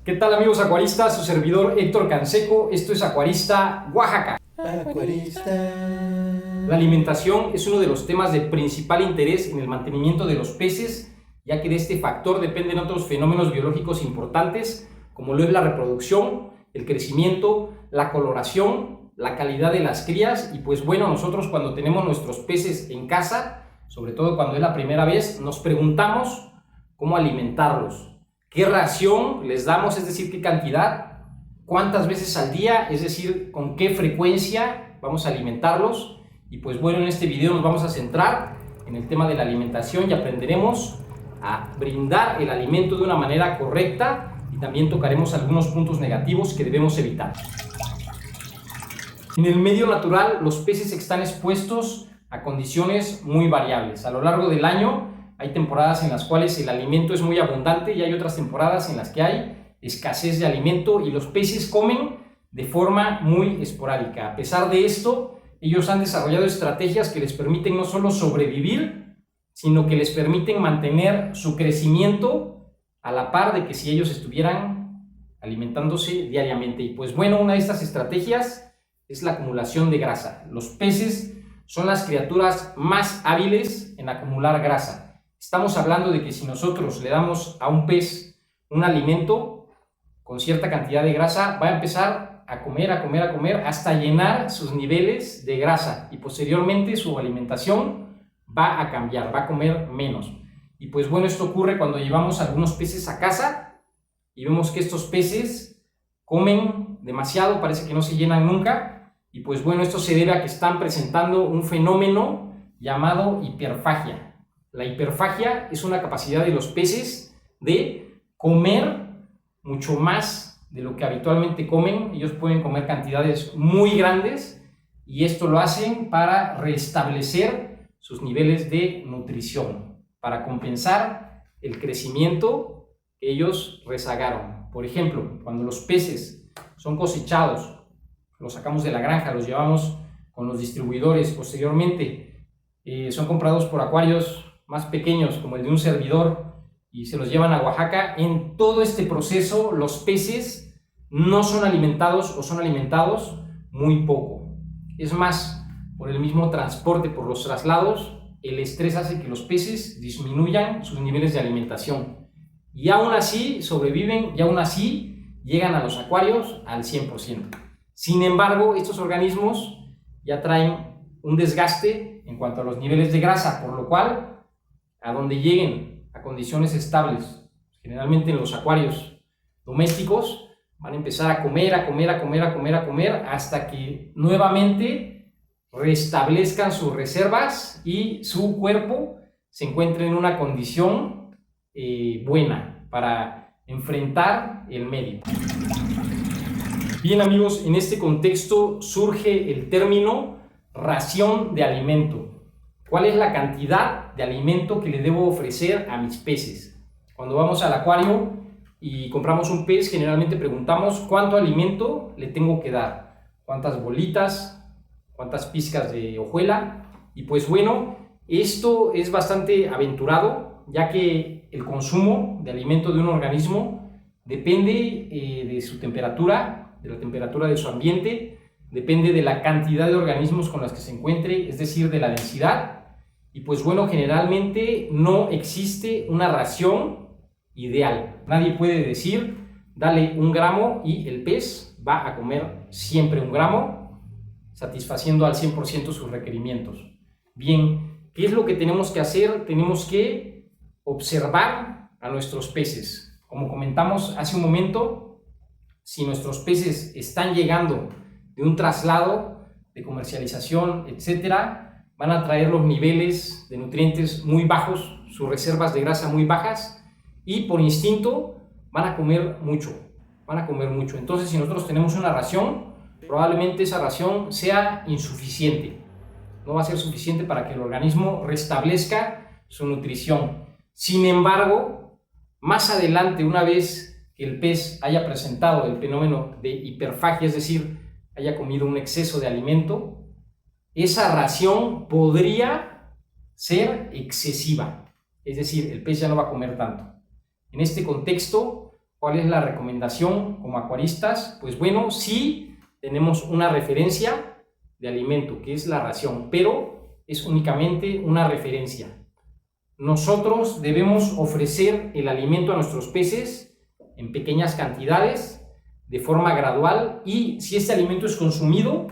¿Qué tal, amigos acuaristas? Su servidor Héctor Canseco. Esto es Acuarista Oaxaca. Acuarista. La alimentación es uno de los temas de principal interés en el mantenimiento de los peces, ya que de este factor dependen otros fenómenos biológicos importantes, como lo es la reproducción, el crecimiento, la coloración, la calidad de las crías. Y pues bueno, nosotros cuando tenemos nuestros peces en casa, sobre todo cuando es la primera vez, nos preguntamos cómo alimentarlos. ¿Qué ración les damos? Es decir, ¿qué cantidad? ¿Cuántas veces al día? Es decir, ¿con qué frecuencia vamos a alimentarlos? Y pues bueno, en este video nos vamos a centrar en el tema de la alimentación y aprenderemos a brindar el alimento de una manera correcta, y también tocaremos algunos puntos negativos que debemos evitar. En el medio natural, los peces están expuestos a condiciones muy variables. A lo largo del año hay temporadas en las cuales el alimento es muy abundante y hay otras temporadas en las que hay escasez de alimento y los peces comen de forma muy esporádica. A pesar de esto, ellos han desarrollado estrategias que les permiten no solo sobrevivir, sino que les permiten mantener su crecimiento a la par de que si ellos estuvieran alimentándose diariamente. Y pues bueno, una de estas estrategias es la acumulación de grasa. Los peces son las criaturas más hábiles en acumular grasa. Estamos hablando de que si nosotros le damos a un pez un alimento con cierta cantidad de grasa, va a empezar a comer hasta llenar sus niveles de grasa, y posteriormente su alimentación va a cambiar, va a comer menos. Y pues bueno, esto ocurre cuando llevamos algunos peces a casa y vemos que estos peces comen demasiado, parece que no se llenan nunca, y pues bueno, esto se debe a que están presentando un fenómeno llamado hiperfagia. La hiperfagia es una capacidad de los peces de comer mucho más de lo que habitualmente comen. Ellos pueden comer cantidades muy grandes y esto lo hacen para restablecer sus niveles de nutrición, para compensar el crecimiento que ellos rezagaron. Por ejemplo, cuando los peces son cosechados, los sacamos de la granja, los llevamos con los distribuidores, posteriormente son comprados por acuarios más pequeños como el de un servidor y se los llevan a Oaxaca. En todo este proceso los peces no son alimentados o son alimentados muy poco. Es más, por el mismo transporte, por los traslados, el estrés hace que los peces disminuyan sus niveles de alimentación y aún así sobreviven y aún así llegan a los acuarios al 100%. Sin embargo, estos organismos ya traen un desgaste en cuanto a los niveles de grasa, por lo cual a donde lleguen a condiciones estables, generalmente en los acuarios domésticos, van a empezar a comer hasta que nuevamente restablezcan sus reservas y su cuerpo se encuentre en una condición buena para enfrentar el medio. Bien, amigos, en este contexto surge el término ración de alimento. ¿Cuál es la cantidad de alimento que le debo ofrecer a mis peces? Cuando vamos al acuario y compramos un pez, generalmente preguntamos cuánto alimento le tengo que dar, cuántas bolitas, cuántas pizcas de hojuela. Y pues bueno, esto es bastante aventurado, ya que el consumo de alimento de un organismo depende de su temperatura, de la temperatura de su ambiente, depende de la cantidad de organismos con los que se encuentre, es decir, de la densidad. Y pues bueno, generalmente no existe una ración ideal. Nadie puede decir, dale 1 gramo y el pez va a comer siempre 1 gramo, satisfaciendo al 100% sus requerimientos. Bien, ¿qué es lo que tenemos que hacer? Tenemos que observar a nuestros peces. Como comentamos hace un momento, si nuestros peces están llegando de un traslado, de comercialización, etcétera, van a traer los niveles de nutrientes muy bajos, sus reservas de grasa muy bajas, y por instinto van a comer mucho. Entonces, si nosotros tenemos una ración, probablemente esa ración sea insuficiente. No va a ser suficiente para que el organismo restablezca su nutrición. Sin embargo, más adelante, una vez que el pez haya presentado el fenómeno de hiperfagia, es decir, haya comido un exceso de alimento, esa ración podría ser excesiva, es decir, el pez ya no va a comer tanto. En este contexto, ¿Cuál es la recomendación como acuaristas? Pues bueno, sí tenemos una referencia de alimento, que es la ración, pero es únicamente una referencia. Nosotros debemos ofrecer el alimento a nuestros peces en pequeñas cantidades, de forma gradual, y si este alimento es consumido,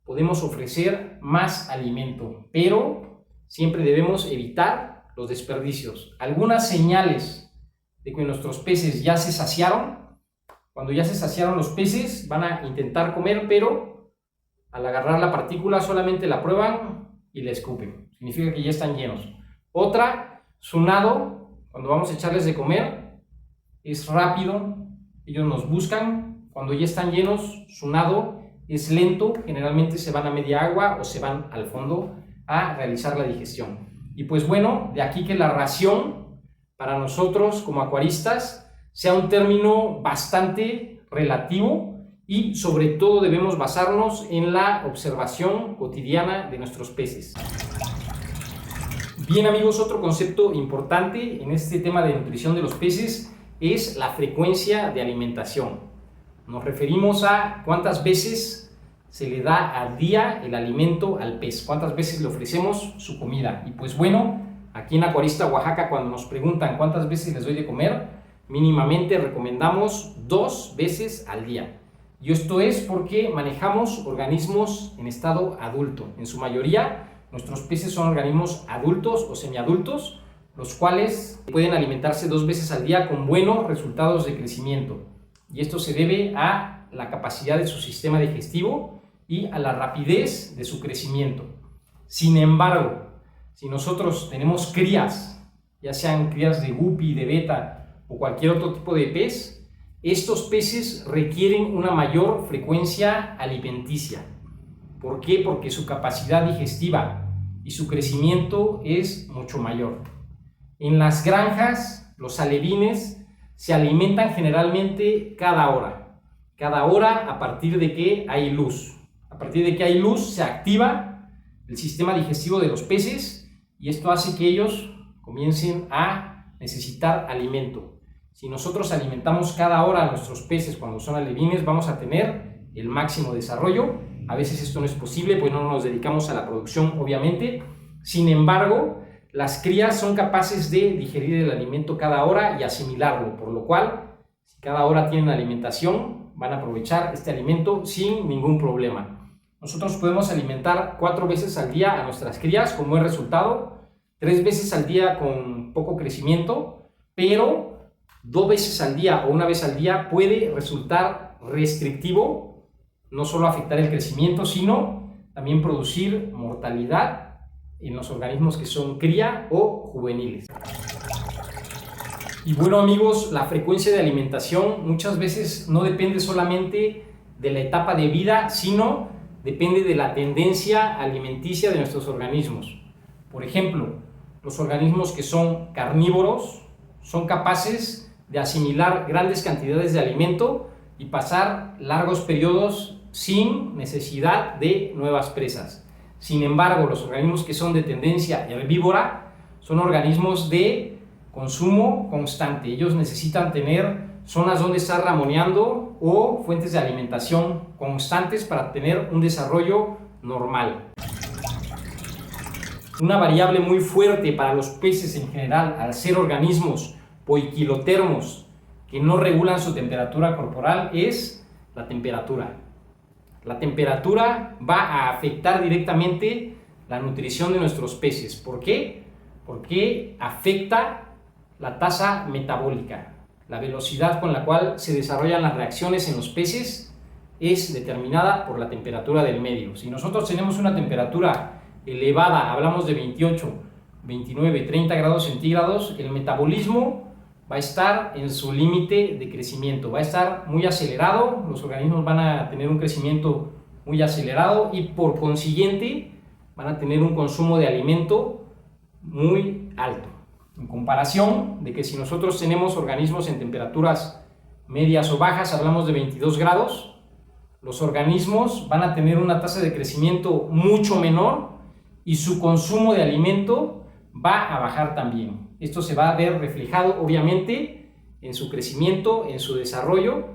podemos ofrecer más alimento, pero siempre debemos evitar los desperdicios. Algunas señales de que nuestros peces ya se saciaron: cuando ya se saciaron los peces, van a intentar comer, pero al agarrar la partícula solamente la prueban y la escupen. Significa que ya están llenos. Otra, su nado, cuando vamos a echarles de comer, es rápido. Ellos nos buscan. Cuando ya están llenos, su nado es lento. Generalmente se van a media agua o se van al fondo a realizar la digestión. Y pues bueno, de aquí que la ración para nosotros como acuaristas sea un término bastante relativo, y sobre todo debemos basarnos en la observación cotidiana de nuestros peces. Bien amigos, otro concepto importante en este tema de nutrición de los peces es la frecuencia de alimentación. Nos referimos a cuántas veces se le da al día el alimento al pez, cuántas veces le ofrecemos su comida. Y pues bueno, aquí en Acuarista Oaxaca, cuando nos preguntan cuántas veces les doy de comer, mínimamente recomendamos 2 veces al día. Y esto es porque manejamos organismos en estado adulto. En su mayoría, nuestros peces son organismos adultos o semiadultos, los cuales pueden alimentarse 2 veces al día con buenos resultados de crecimiento. Y esto se debe a la capacidad de su sistema digestivo y a la rapidez de su crecimiento. Sin embargo, si nosotros tenemos crías, ya sean crías de guppy, de beta o cualquier otro tipo de pez, estos peces requieren una mayor frecuencia alimenticia. ¿Por qué? Porque su capacidad digestiva y su crecimiento es mucho mayor. En las granjas, los alevines se alimentan generalmente cada hora a partir de que hay luz. A partir de que hay luz se activa el sistema digestivo de los peces y esto hace que ellos comiencen a necesitar alimento. Si nosotros alimentamos cada hora a nuestros peces cuando son alevines, vamos a tener el máximo desarrollo. A veces esto no es posible, pues no nos dedicamos a la producción, obviamente. Sin embargo, las crías son capaces de digerir el alimento cada hora y asimilarlo, por lo cual, si cada hora tienen alimentación, van a aprovechar este alimento sin ningún problema. Nosotros podemos alimentar 4 veces al día a nuestras crías con buen resultado, 3 veces al día con poco crecimiento, pero 2 veces al día o 1 vez al día puede resultar restrictivo, no solo afectar el crecimiento, sino también producir mortalidad en los organismos que son cría o juveniles. Y bueno amigos, la frecuencia de alimentación muchas veces no depende solamente de la etapa de vida, sino depende de la tendencia alimenticia de nuestros organismos. Por ejemplo, los organismos que son carnívoros son capaces de asimilar grandes cantidades de alimento y pasar largos periodos sin necesidad de nuevas presas. Sin embargo, los organismos que son de tendencia herbívora son organismos de consumo constante. Ellos necesitan tener zonas donde estar ramoneando o fuentes de alimentación constantes para tener un desarrollo normal. Una variable muy fuerte para los peces en general, al ser organismos poiquilotermos que no regulan su temperatura corporal, es la temperatura. La temperatura va a afectar directamente la nutrición de nuestros peces. ¿Por qué? Porque afecta la tasa metabólica. La velocidad con la cual se desarrollan las reacciones en los peces es determinada por la temperatura del medio. Si nosotros tenemos una temperatura elevada, hablamos de 28, 29, 30 grados centígrados, el metabolismo va a estar en su límite de crecimiento, va a estar muy acelerado, los organismos van a tener un crecimiento muy acelerado y por consiguiente van a tener un consumo de alimento muy alto. En comparación de que si nosotros tenemos organismos en temperaturas medias o bajas, hablamos de 22 grados, los organismos van a tener una tasa de crecimiento mucho menor y su consumo de alimento va a bajar también. Esto se va a ver reflejado obviamente en su crecimiento, en su desarrollo.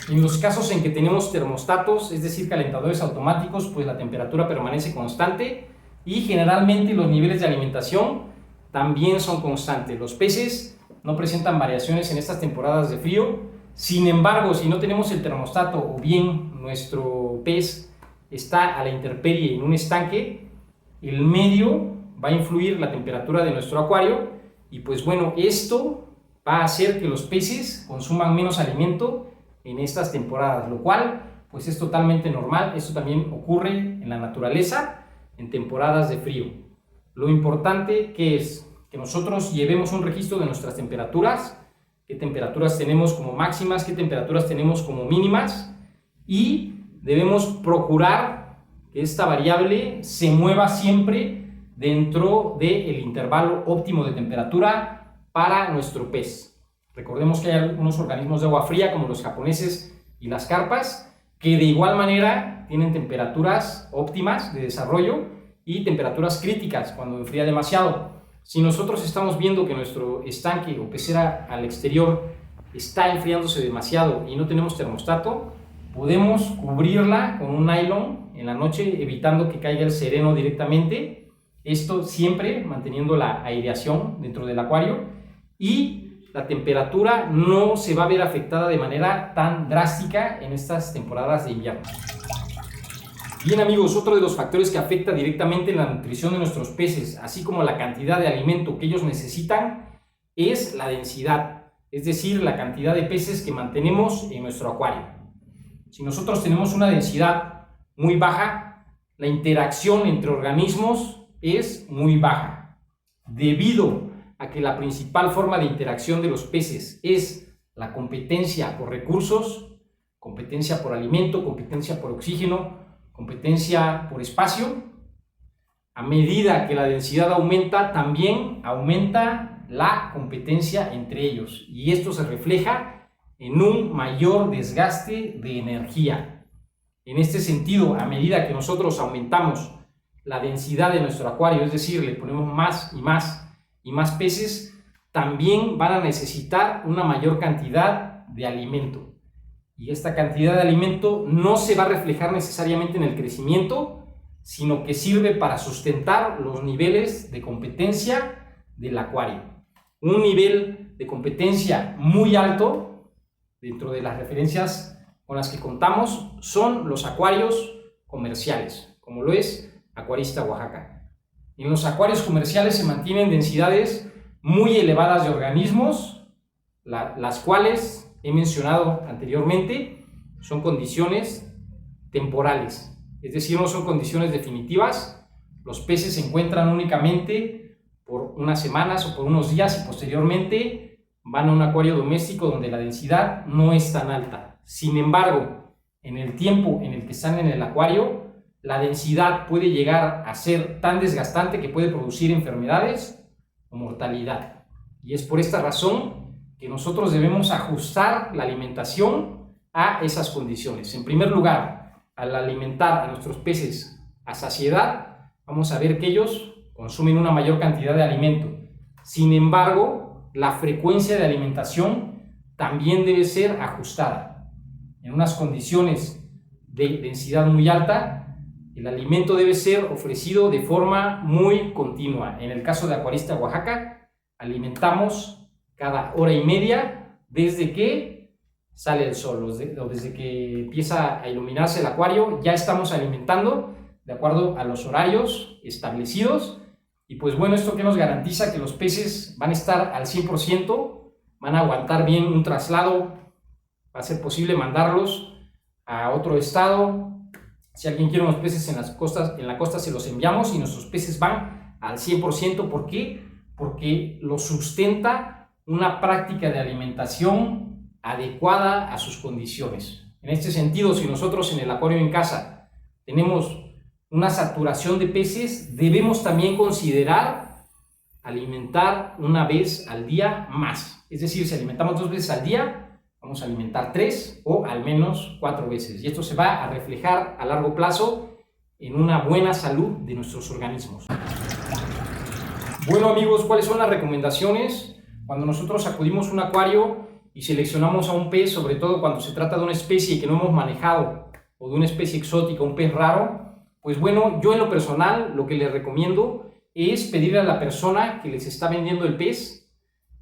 En los casos en que tenemos termostatos, es decir, calentadores automáticos, pues la temperatura permanece constante y generalmente los niveles de alimentación también son constantes. Los peces no presentan variaciones en estas temporadas de frío. Sin embargo, si no tenemos el termostato o bien nuestro pez está a la intemperie en un estanque, el medio va a influir la temperatura de nuestro acuario y pues bueno, esto va a hacer que los peces consuman menos alimento en estas temporadas, lo cual pues es totalmente normal. Esto también ocurre en la naturaleza en temporadas de frío. Lo importante que es que nosotros llevemos un registro de nuestras temperaturas, qué temperaturas tenemos como máximas, qué temperaturas tenemos como mínimas, y debemos procurar que esta variable se mueva siempre dentro del intervalo óptimo de temperatura para nuestro pez. Recordemos que hay algunos organismos de agua fría como los japoneses y las carpas que de igual manera tienen temperaturas óptimas de desarrollo y temperaturas críticas cuando enfría demasiado. Si nosotros estamos viendo que nuestro estanque o pecera al exterior está enfriándose demasiado y no tenemos termostato, podemos cubrirla con un nylon en la noche evitando que caiga el sereno directamente. Esto siempre manteniendo la aireación dentro del acuario y la temperatura no se va a ver afectada de manera tan drástica en estas temporadas de invierno. Bien amigos, otro de los factores que afecta directamente la nutrición de nuestros peces, así como la cantidad de alimento que ellos necesitan, es la densidad, es decir, la cantidad de peces que mantenemos en nuestro acuario. Si nosotros tenemos una densidad muy baja, la interacción entre organismos es muy baja. Debido a que la principal forma de interacción de los peces es la competencia por recursos, competencia por alimento, competencia por oxígeno, competencia por espacio, a medida que la densidad aumenta, también aumenta la competencia entre ellos y esto se refleja en un mayor desgaste de energía. En este sentido, a medida que nosotros aumentamos la densidad de nuestro acuario, es decir, le ponemos más y más y más peces, también van a necesitar una mayor cantidad de alimento. Y esta cantidad de alimento no se va a reflejar necesariamente en el crecimiento, sino que sirve para sustentar los niveles de competencia del acuario. Un nivel de competencia muy alto, dentro de las referencias con las que contamos, son los acuarios comerciales, como lo es Acuarista Oaxaca. En los acuarios comerciales se mantienen densidades muy elevadas de organismos, las cuales he mencionado anteriormente, son condiciones temporales, es decir, no son condiciones definitivas. Los peces se encuentran únicamente por unas semanas o por unos días y posteriormente van a un acuario doméstico donde la densidad no es tan alta. Sin embargo, en el tiempo en el que están en el acuario, la densidad puede llegar a ser tan desgastante que puede producir enfermedades o mortalidad. Y es por esta razón que nosotros debemos ajustar la alimentación a esas condiciones. En primer lugar, al alimentar a nuestros peces a saciedad, vamos a ver que ellos consumen una mayor cantidad de alimento. Sin embargo, la frecuencia de alimentación también debe ser ajustada. En unas condiciones de densidad muy alta, el alimento debe ser ofrecido de forma muy continua. En el caso de Acuarista Oaxaca, alimentamos cada hora y media desde que sale el sol o desde que empieza a iluminarse el acuario. Ya estamos alimentando de acuerdo a los horarios establecidos. Y pues bueno, esto que nos garantiza que los peces van a estar al 100%, van a aguantar bien un traslado, va a ser posible mandarlos a otro estado. Si alguien quiere unos peces en la costa se los enviamos y nuestros peces van al 100%. ¿Por qué? Porque los sustenta una práctica de alimentación adecuada a sus condiciones. En este sentido, si nosotros en el acuario en casa tenemos una saturación de peces, debemos también considerar alimentar una vez al día más. Es decir, si alimentamos 2 veces al día, vamos a alimentar 3 o al menos 4 veces. Y esto se va a reflejar a largo plazo en una buena salud de nuestros organismos. Bueno amigos, ¿cuáles son las recomendaciones Cuando nosotros acudimos a un acuario y seleccionamos a un pez, sobre todo cuando se trata de una especie que no hemos manejado o de una especie exótica, un pez raro, pues bueno, yo en lo personal lo que les recomiendo es pedirle a la persona que les está vendiendo el pez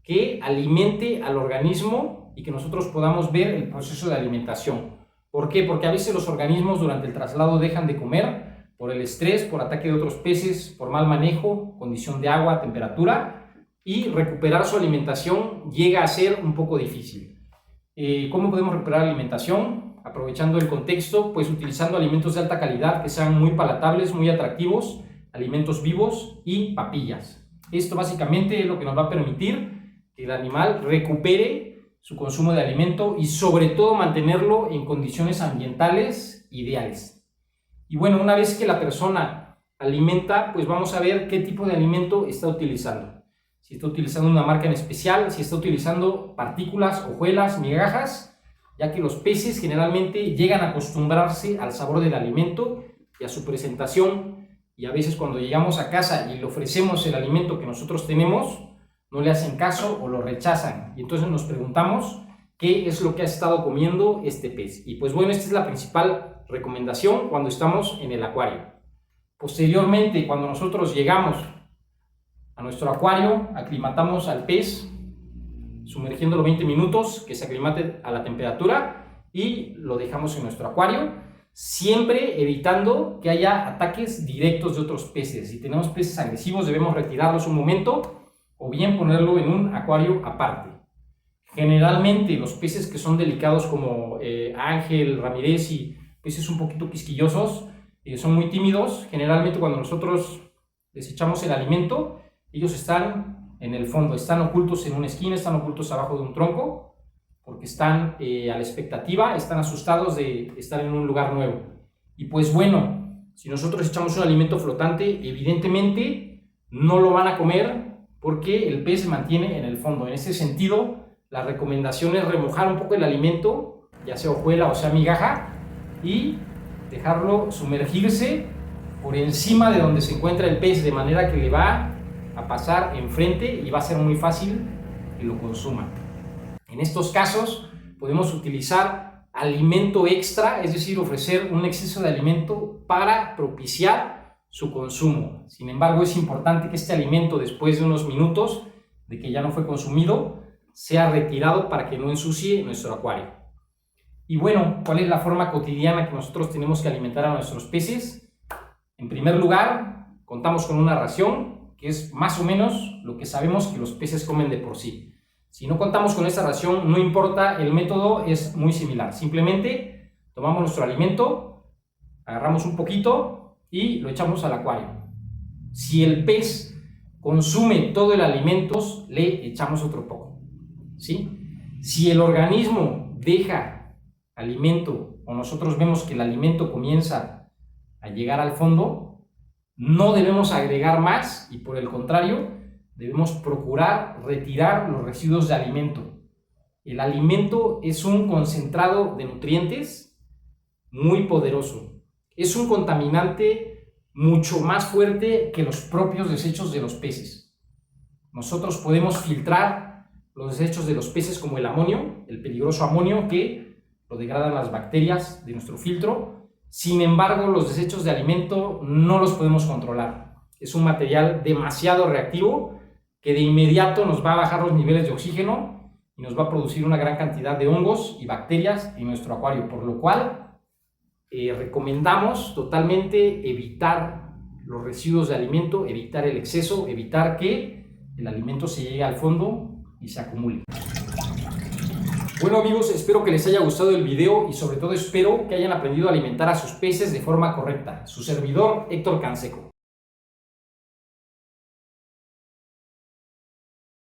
que alimente al organismo y que nosotros podamos ver el proceso de alimentación. ¿Por qué? Porque a veces los organismos durante el traslado dejan de comer por el estrés, por ataque de otros peces, por mal manejo, condición de agua, temperatura, y recuperar su alimentación llega a ser un poco difícil. ¿Cómo podemos recuperar la alimentación? Aprovechando el contexto, pues utilizando alimentos de alta calidad que sean muy palatables, muy atractivos, alimentos vivos y papillas. Esto básicamente es lo que nos va a permitir que el animal recupere su consumo de alimento y sobre todo mantenerlo en condiciones ambientales ideales. Y bueno, una vez que la persona alimenta, pues vamos a ver qué tipo de alimento está utilizando. Si está utilizando una marca en especial, si está utilizando partículas, hojuelas, migajas, ya que los peces generalmente llegan a acostumbrarse al sabor del alimento y a su presentación, y a veces cuando llegamos a casa y le ofrecemos el alimento que nosotros tenemos, no le hacen caso o lo rechazan, y entonces nos preguntamos qué es lo que ha estado comiendo este pez. Y pues bueno, esta es la principal recomendación cuando estamos en el acuario. Posteriormente, cuando nosotros llegamos a nuestro acuario, aclimatamos al pez, sumergiéndolo 20 minutos, que se aclimate a la temperatura, y lo dejamos en nuestro acuario, siempre evitando que haya ataques directos de otros peces. Si tenemos peces agresivos, debemos retirarlos un momento, o bien ponerlo en un acuario aparte. Generalmente los peces que son delicados como ángel, ramirez y peces un poquito quisquillosos, son muy tímidos. Generalmente cuando nosotros les echamos el alimento, ellos están en el fondo, están ocultos en una esquina, están ocultos abajo de un tronco, porque están a la expectativa, están asustados de estar en un lugar nuevo. Y pues bueno, si nosotros echamos un alimento flotante, evidentemente no lo van a comer porque el pez se mantiene en el fondo. En ese sentido, la recomendación es remojar un poco el alimento, ya sea hojuela o sea migaja, y dejarlo sumergirse por encima de donde se encuentra el pez, de manera que le va a pasar enfrente y va a ser muy fácil que lo consuma. En estos casos podemos utilizar alimento extra, es decir, ofrecer un exceso de alimento para propiciar su consumo. Sin embargo, es importante que este alimento, después de unos minutos de que ya no fue consumido, sea retirado para que no ensucie nuestro acuario. Y bueno, ¿cuál es la forma cotidiana que nosotros tenemos que alimentar a nuestros peces? En primer lugar, contamos con una ración, que es más o menos lo que sabemos que los peces comen de por sí. Si no contamos con esta ración, no importa, el método es muy similar. Simplemente tomamos nuestro alimento, agarramos un poquito y lo echamos al acuario. Si el pez consume todo el alimento, le echamos otro poco, ¿sí? Si el organismo deja alimento o nosotros vemos que el alimento comienza a llegar al fondo, no debemos agregar más y por el contrario, debemos procurar retirar los residuos de alimento. El alimento es un concentrado de nutrientes muy poderoso. Es un contaminante mucho más fuerte que los propios desechos de los peces. Nosotros podemos filtrar los desechos de los peces como el amonio, el peligroso amonio que lo degradan las bacterias de nuestro filtro. Sin embargo, los desechos de alimento no los podemos controlar. Es un material demasiado reactivo que de inmediato nos va a bajar los niveles de oxígeno y nos va a producir una gran cantidad de hongos y bacterias en nuestro acuario, por lo cual recomendamos totalmente evitar los residuos de alimento, evitar el exceso, evitar que el alimento se llegue al fondo y se acumule. Bueno amigos, espero que les haya gustado el video y sobre todo espero que hayan aprendido a alimentar a sus peces de forma correcta. Su servidor, Héctor Canseco.